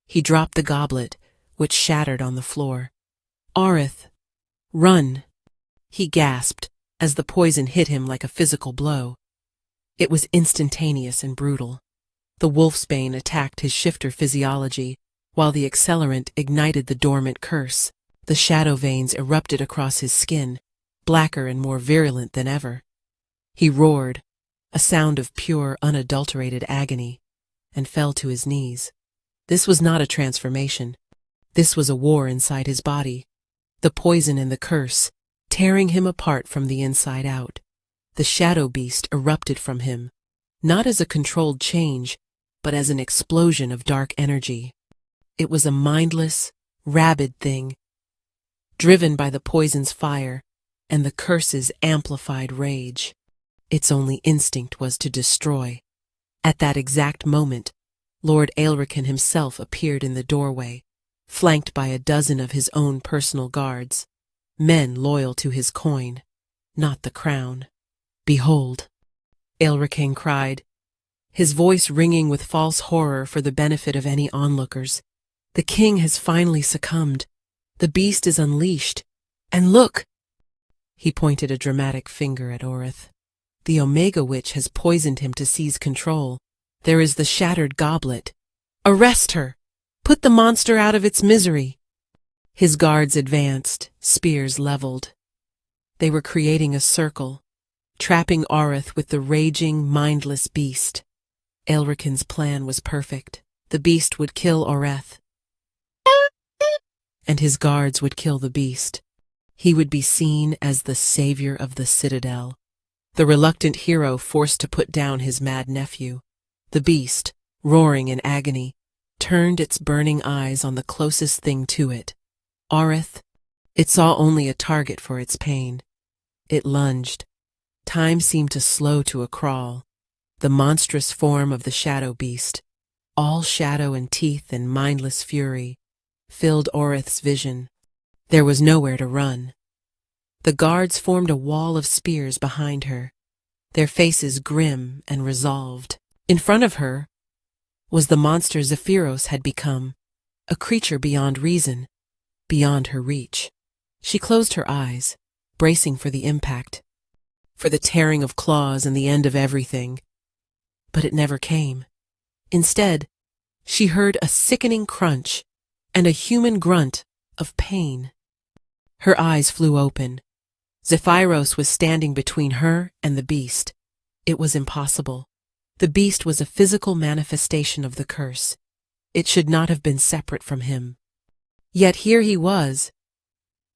He dropped the goblet, which shattered on the floor. "Areth, run!" he gasped as the poison hit him like a physical blow. It was instantaneous and brutal. The wolfsbane attacked his shifter physiology, while the accelerant ignited the dormant curse. The shadow veins erupted across his skin, blacker and more virulent than ever. He roared, a sound of pure, unadulterated agony, and fell to his knees. This was not a transformation. This was a war inside his body. The poison and the curse, tearing him apart from the inside out. The shadow beast erupted from him, not as a controlled change, but as an explosion of dark energy. It was a mindless, rabid thing, driven by the poison's fire and the curse's amplified rage. Its only instinct was to destroy. At that exact moment, Lord Aelrican himself appeared in the doorway, flanked by a dozen of his own personal guards, men loyal to his coin, not the crown. "Behold," Aelrican cried, his voice ringing with false horror for the benefit of any onlookers. "The king has finally succumbed. The beast is unleashed. And look!" He pointed a dramatic finger at Oreth. "The Omega Witch has poisoned him to seize control. There is the shattered goblet. Arrest her! Put the monster out of its misery!" His guards advanced, spears leveled. They were creating a circle, trapping Oreth with the raging, mindless beast. Aelrican's plan was perfect. The beast would kill Oreth, and his guards would kill the beast. He would be seen as the savior of the citadel, the reluctant hero forced to put down his mad nephew. The beast, roaring in agony, turned its burning eyes on the closest thing to it. Oreth. It saw only a target for its pain. It lunged. Time seemed to slow to a crawl. The monstrous form of the shadow beast, all shadow and teeth and mindless fury, filled Oreth's vision. There was nowhere to run. The guards formed a wall of spears behind her, their faces grim and resolved. In front of her was the monster Zephyros had become, a creature beyond reason, beyond her reach. She closed her eyes, bracing for the impact, for the tearing of claws and the end of everything. But it never came. Instead, she heard a sickening crunch and a human grunt of pain. Her eyes flew open. Zephyros was standing between her and the beast. It was impossible. The beast was a physical manifestation of the curse. It should not have been separate from him. Yet here he was,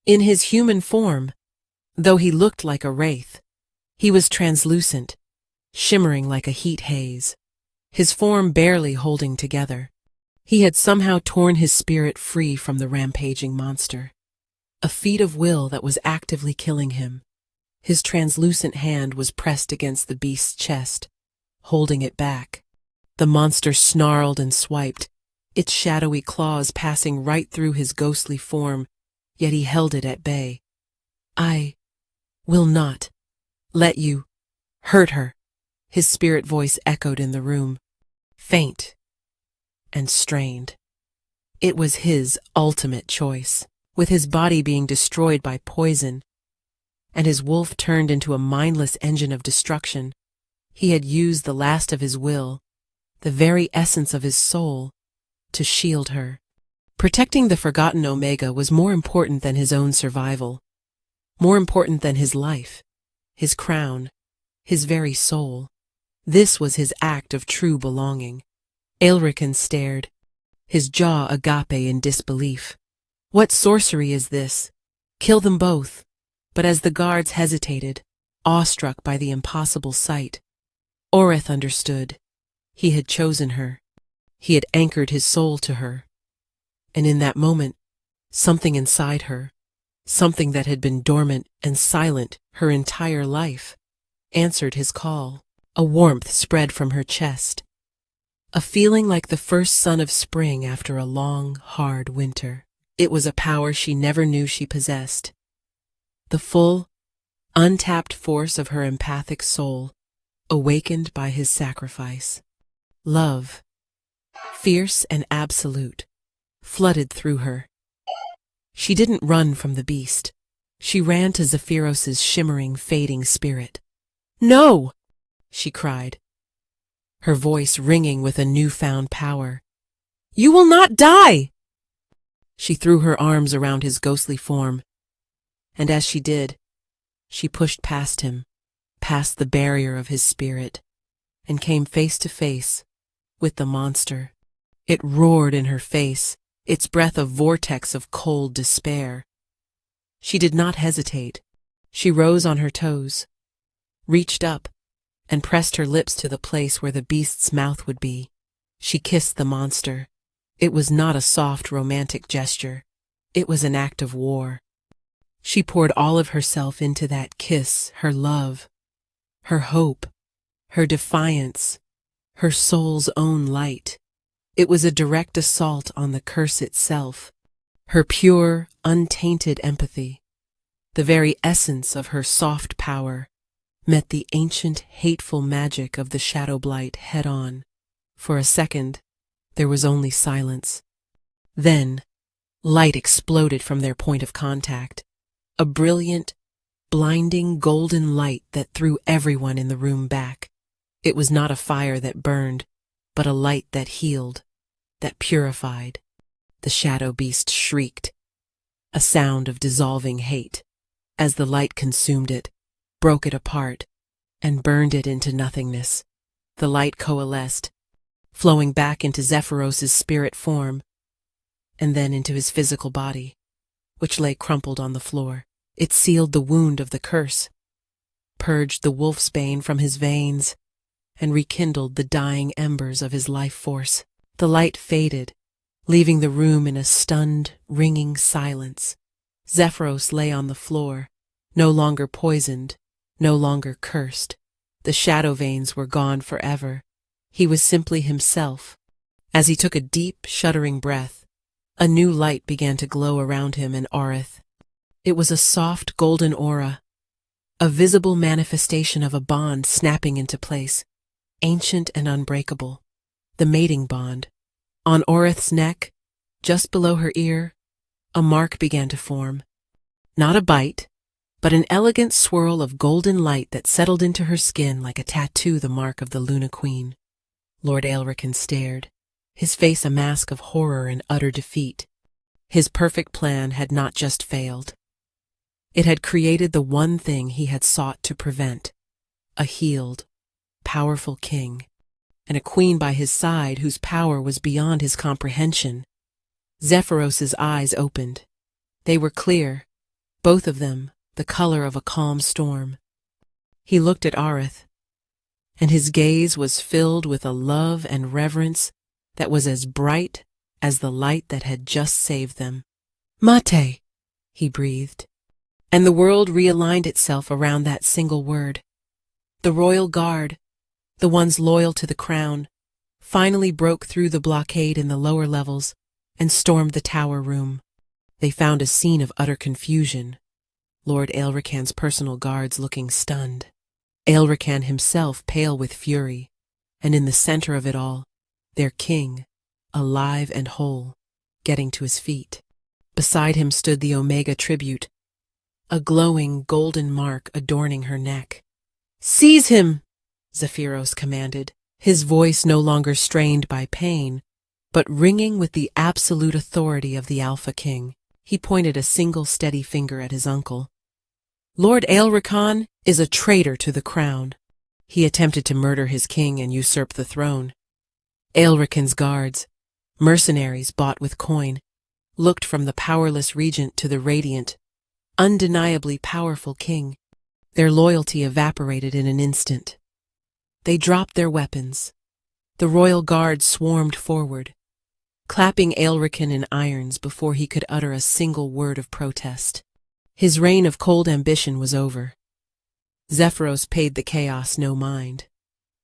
in his human form, though he looked like a wraith. He was translucent, shimmering like a heat haze, his form barely holding together. He had somehow torn his spirit free from the rampaging monster, a feat of will that was actively killing him. His translucent hand was pressed against the beast's chest, holding it back. The monster snarled and swiped, its shadowy claws passing right through his ghostly form, yet he held it at bay. "I will not let you hurt her," his spirit voice echoed in the room, faint and strained. It was his ultimate choice. With his body being destroyed by poison, and his wolf turned into a mindless engine of destruction, he had used the last of his will, the very essence of his soul, to shield her. Protecting the forgotten Omega was more important than his own survival, more important than his life, his crown, his very soul. This was his act of true belonging. Aelrican stared, his jaw agape in disbelief. What sorcery is this? Kill them both. But as the guards hesitated, awestruck by the impossible sight, Oreth understood. He had chosen her. He had anchored his soul to her. And in that moment, something inside her, something that had been dormant and silent her entire life, answered his call. A warmth spread from her chest, a feeling like the first sun of spring after a long, hard winter. It was a power she never knew she possessed. The full, untapped force of her empathic soul, awakened by his sacrifice. Love, fierce and absolute, flooded through her. She didn't run from the beast. She ran to Zephyros's shimmering, fading spirit. "No!" she cried, her voice ringing with a newfound power. "You will not die!" She threw her arms around his ghostly form, and as she did, she pushed past him, past the barrier of his spirit, and came face to face with the monster. It roared in her face, its breath a vortex of cold despair. She did not hesitate. She rose on her toes, reached up, and pressed her lips to the place where the beast's mouth would be. She kissed the monster. It was not a soft, romantic gesture. It was an act of war. She poured all of herself into that kiss, her love, her hope, her defiance, her soul's own light. It was a direct assault on the curse itself, her pure, untainted empathy. The very essence of her soft power met the ancient, hateful magic of the Shadow Blight head-on. For a second, there was only silence. Then, light exploded from their point of contact, a brilliant, blinding golden light that threw everyone in the room back. It was not a fire that burned, but a light that healed, that purified. The shadow beast shrieked, a sound of dissolving hate, as the light consumed it, broke it apart, and burned it into nothingness. The light coalesced, flowing back into Zephyros's spirit form, and then into his physical body, which lay crumpled on the floor. It sealed the wound of the curse, purged the wolfsbane from his veins, and rekindled the dying embers of his life force. The light faded, leaving the room in a stunned, ringing silence. Zephyros lay on the floor, no longer poisoned, no longer cursed. The shadow veins were gone forever. He was simply himself. As he took a deep, shuddering breath, a new light began to glow around him and Oreth. It was a soft, golden aura, a visible manifestation of a bond snapping into place, ancient and unbreakable. The mating bond. On Oreth's neck, just below her ear, a mark began to form. Not a bite, but an elegant swirl of golden light that settled into her skin like a tattoo, the mark of the Luna Queen. Lord Aelrican stared, his face a mask of horror and utter defeat. His perfect plan had not just failed. It had created the one thing he had sought to prevent, a healed, powerful king, and a queen by his side whose power was beyond his comprehension. Zephyros's eyes opened. They were clear, both of them the color of a calm storm. He looked at Oreth, and his gaze was filled with a love and reverence that was as bright as the light that had just saved them. "Mate," he breathed, and the world realigned itself around that single word. The royal guard, the ones loyal to the crown, finally broke through the blockade in the lower levels and stormed the tower room. They found a scene of utter confusion. Lord Aelrican's personal guards looking stunned, Aelrican himself pale with fury, and in the center of it all, their king, alive and whole, getting to his feet. Beside him stood the Omega tribute, a glowing golden mark adorning her neck. "Seize him!" Zephyros commanded, his voice no longer strained by pain, but ringing with the absolute authority of the Alpha King. He pointed a single steady finger at his uncle. "Lord Aelricon is a traitor to the crown. He attempted to murder his king and usurp the throne." Aelricon's guards, mercenaries bought with coin, looked from the powerless regent to the radiant, undeniably powerful king. Their loyalty evaporated in an instant. They dropped their weapons. The royal guard swarmed forward, clapping Aelricon in irons before he could utter a single word of protest. His reign of cold ambition was over. Zephyros paid the chaos no mind.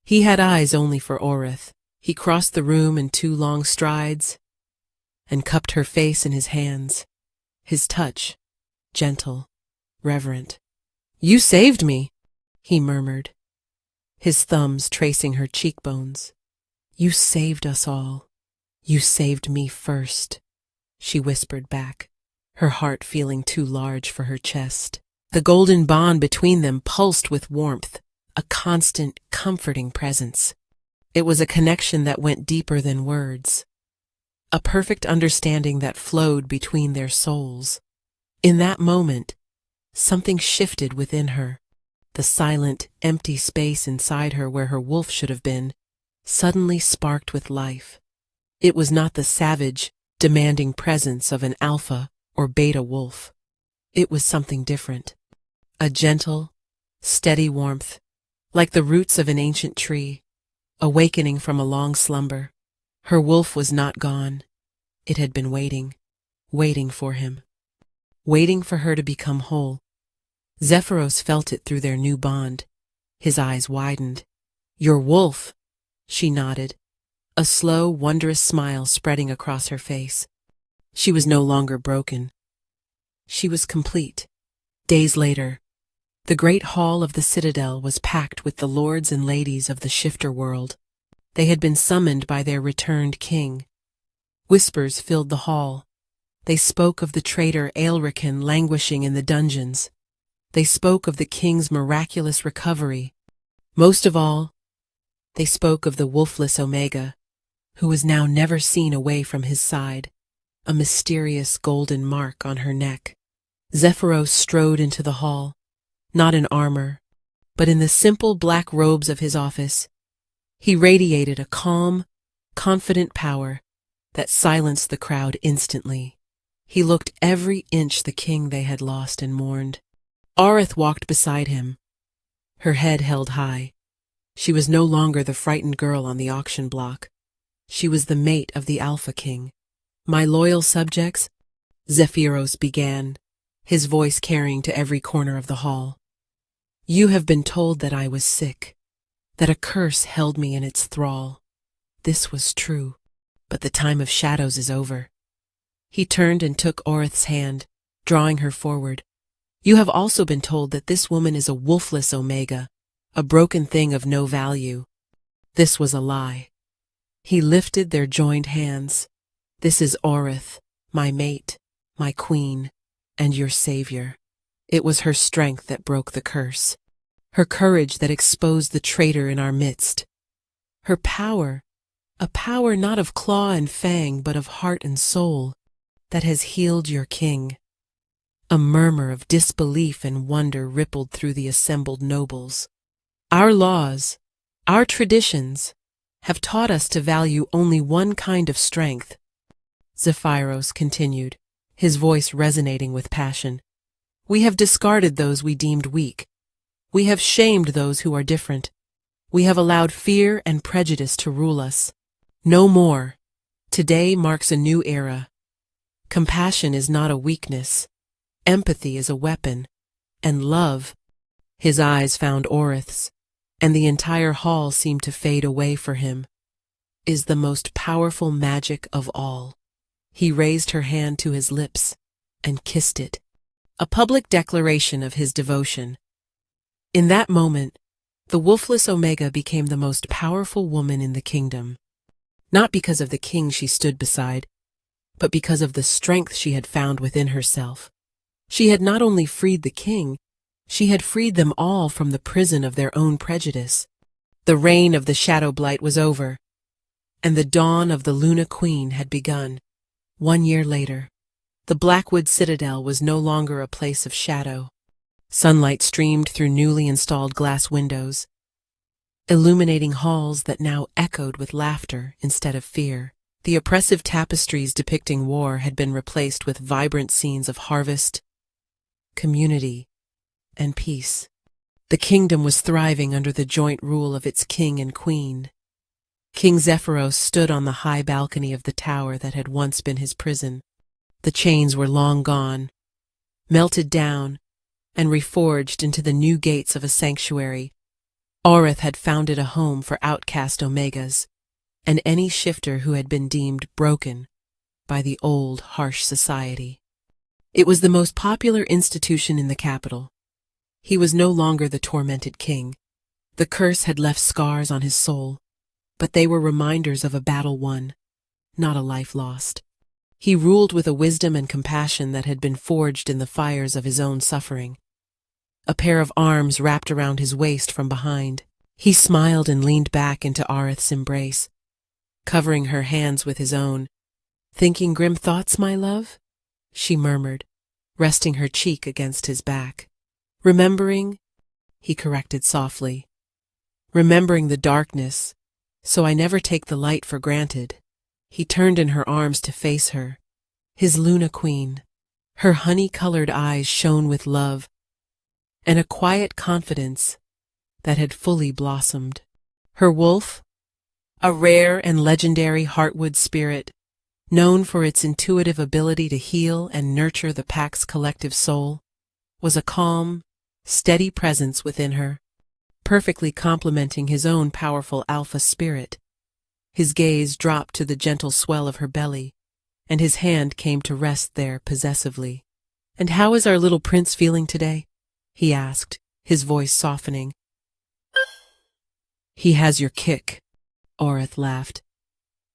He had eyes only for Orith. He crossed the room in 2 long strides and cupped her face in his hands, his touch gentle, reverent. "You saved me," he murmured, his thumbs tracing her cheekbones. "You saved us all. You saved me first," she whispered back, her heart feeling too large for her chest. The golden bond between them pulsed with warmth, a constant, comforting presence. It was a connection that went deeper than words, a perfect understanding that flowed between their souls. In that moment, something shifted within her. The silent, empty space inside her where her wolf should have been suddenly sparked with life. It was not the savage, demanding presence of an alpha or beta wolf. It was something different. A gentle, steady warmth, like the roots of an ancient tree, awakening from a long slumber. Her wolf was not gone. It had been waiting for him, waiting for her to become whole. Zephyros felt it through their new bond. His eyes widened. "Your wolf," she nodded, a slow, wondrous smile spreading across her face. She was no longer broken. She was complete. Days later, the great hall of the citadel was packed with the lords and ladies of the shifter world. They had been summoned by their returned king. Whispers filled the hall. They spoke of the traitor Aelricon languishing in the dungeons. They spoke of the king's miraculous recovery. Most of all, they spoke of the wolfless Omega, who was now never seen away from his side, a mysterious golden mark on her neck. Zephyros strode into the hall, not in armor, but in the simple black robes of his office. He radiated a calm, confident power that silenced the crowd instantly. He looked every inch the king they had lost and mourned. Orith walked beside him, her head held high. She was no longer the frightened girl on the auction block. She was the mate of the Alpha King. "My loyal subjects," Zephyros began, his voice carrying to every corner of the hall. "You have been told that I was sick, that a curse held me in its thrall. This was true, but the time of shadows is over." He turned and took Orith's hand, drawing her forward. "You have also been told that this woman is a wolfless Omega, a broken thing of no value." This was a lie. He lifted their joined hands. "This is Orith, my mate, my queen, and your savior." It was her strength that broke the curse, her courage that exposed the traitor in our midst, her power, a power not of claw and fang but of heart and soul, that has healed your king. A murmur of disbelief and wonder rippled through the assembled nobles. "Our laws, our traditions, have taught us to value only one kind of strength," Zephyros continued, his voice resonating with passion. "We have discarded those we deemed weak. We have shamed those who are different. We have allowed fear and prejudice to rule us. No more. Today marks a new era. Compassion is not a weakness. Empathy is a weapon. And love," his eyes found Orith's, and the entire hall seemed to fade away for him, "is the most powerful magic of all." He raised her hand to his lips and kissed it, a public declaration of his devotion. In that moment, the wolfless Omega became the most powerful woman in the kingdom. Not because of the king she stood beside, but because of the strength she had found within herself. She had not only freed the king, she had freed them all from the prison of their own prejudice. The reign of the Shadow Blight was over, and the dawn of the Luna Queen had begun. 1 year later, the Blackwood Citadel was no longer a place of shadow. Sunlight streamed through newly installed glass windows, illuminating halls that now echoed with laughter instead of fear. The oppressive tapestries depicting war had been replaced with vibrant scenes of harvest, community, and peace. The kingdom was thriving under the joint rule of its king and queen. King Zephyros stood on the high balcony of the tower that had once been his prison. The chains were long gone, melted down, and reforged into the new gates of a sanctuary. Aurith had founded a home for outcast Omegas, and any shifter who had been deemed broken by the old, harsh society. It was the most popular institution in the capital. He was no longer the tormented king. The curse had left scars on his soul, but they were reminders of a battle won, not a life lost. He ruled with a wisdom and compassion that had been forged in the fires of his own suffering. A pair of arms wrapped around his waist from behind. He smiled and leaned back into Arith's embrace, covering her hands with his own. "Thinking grim thoughts, my love?" she murmured, resting her cheek against his back. "Remembering," he corrected softly, "remembering the darkness, so I never take the light for granted." He turned in her arms to face her, his Luna Queen. Her honey-colored eyes shone with love and a quiet confidence that had fully blossomed. Her wolf, a rare and legendary Heartwood spirit, known for its intuitive ability to heal and nurture the pack's collective soul, was a calm, steady presence within her, perfectly complementing his own powerful alpha spirit. His gaze dropped to the gentle swell of her belly, and his hand came to rest there possessively. "And how is our little prince feeling today?" he asked, his voice softening. "He has your kick," Aurith laughed.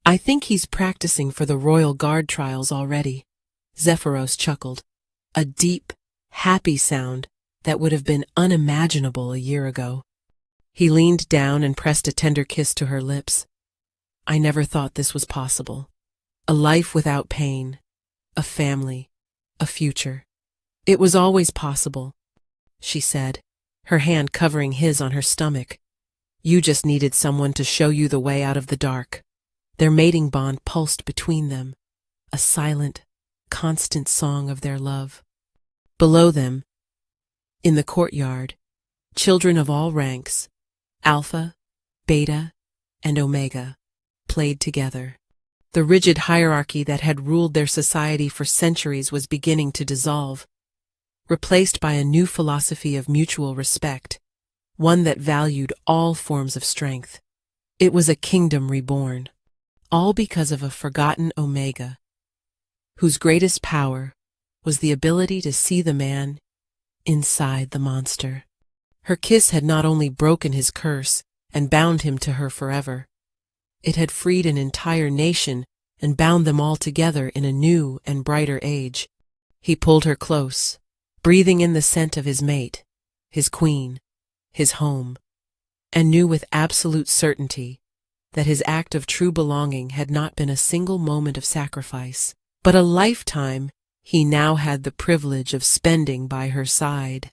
"I think he's practicing for the Royal Guard trials already." Zephyros chuckled, a deep, happy sound that would have been unimaginable a year ago. He leaned down and pressed a tender kiss to her lips. "I never thought this was possible. A life without pain, a family, a future. It was always possible," she said, her hand covering his on her stomach. "You just needed someone to show you the way out of the dark." Their mating bond pulsed between them, a silent, constant song of their love. Below them, in the courtyard, children of all ranks, Alpha, Beta, and Omega, played together. The rigid hierarchy that had ruled their society for centuries was beginning to dissolve, replaced by a new philosophy of mutual respect, one that valued all forms of strength. It was a kingdom reborn, all because of a forgotten Omega, whose greatest power was the ability to see the man inside the monster. Her kiss had not only broken his curse and bound him to her forever, it had freed an entire nation and bound them all together in a new and brighter age. He pulled her close, breathing in the scent of his mate, his queen, his home, and knew with absolute certainty that his act of true belonging had not been a single moment of sacrifice, but a lifetime he now had the privilege of spending by her side.